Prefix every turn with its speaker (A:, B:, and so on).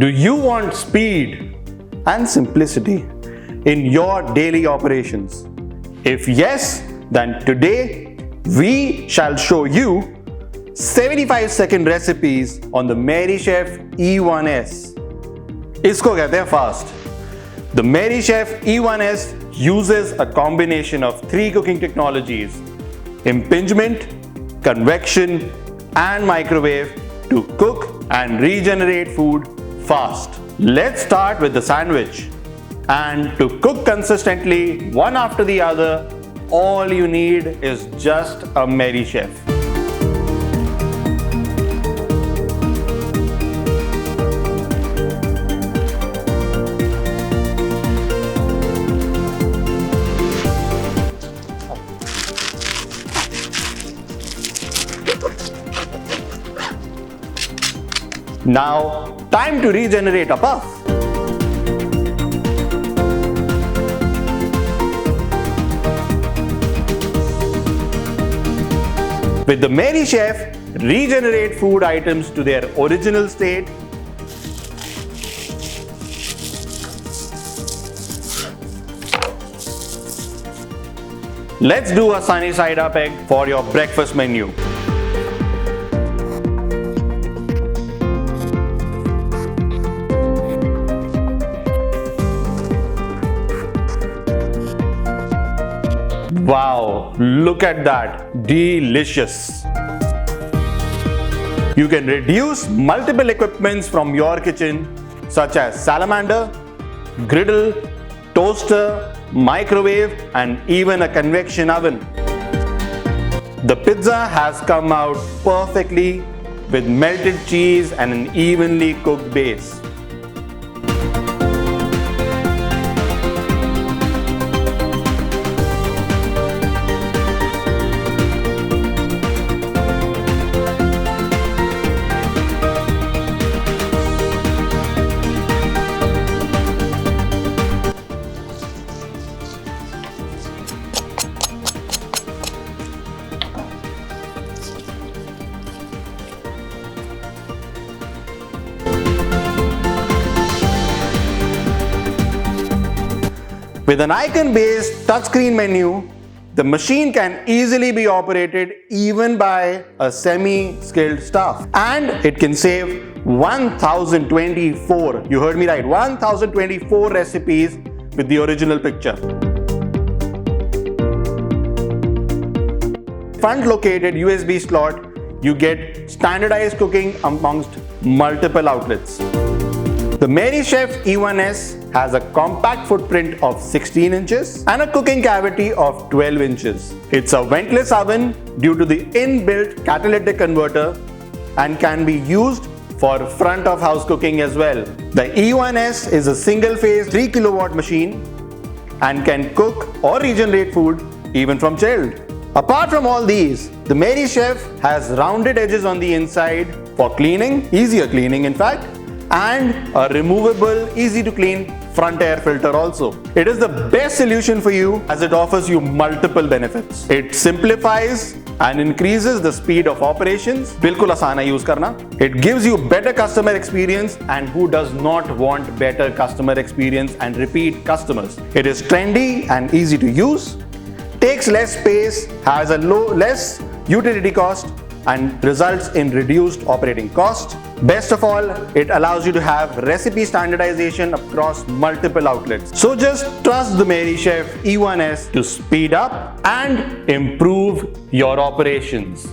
A: Do you want speed and simplicity in your daily operations? If yes, then today we shall show you 75-second recipes on the Merrychef E1s. इसको कहते हैं fast. The Merrychef E1s uses a combination of 3 cooking technologies: impingement, convection, and microwave to cook and regenerate food fast. Let's start with the sandwich. And to cook consistently one after the other, all you need is just a Merrychef. Now, time to regenerate a puff. With the Merrychef, regenerate food items to their original state. Let's do a sunny side up egg for your breakfast menu. Wow, look at that, delicious. You can reduce multiple equipments from your kitchen such as salamander, griddle, toaster, microwave, and even a convection oven. The pizza has come out perfectly with melted cheese and an evenly cooked base. With an icon-based touchscreen menu, the machine can easily be operated even by a semi-skilled staff. And it can save 1024, you heard me right, 1024 recipes with the original picture. Front-located USB slot, you get standardized cooking amongst multiple outlets. The Merrychef E1s has a compact footprint of 16 inches and a cooking cavity of 12 inches. It's a ventless oven due to the inbuilt catalytic converter and can be used for front of house cooking as well. The E1s is a single phase 3 kilowatt machine and can cook or regenerate food even from chilled. Apart from all these, the Merrychef has rounded edges on the inside for cleaning, easier cleaning in fact, and a removable, easy to clean front air filter also. It is the best solution for you as it offers you multiple benefits. It simplifies and increases the speed of operations. बिल्कुल आसान है use करना. It gives you better customer experience, and who does not want better customer experience and repeat customers? It is trendy and easy to use, takes less space, has a less utility cost, and results in reduced operating cost. Best of all, it allows you to have recipe standardization across multiple outlets. So just trust the Merrychef E1s to speed up and improve your operations.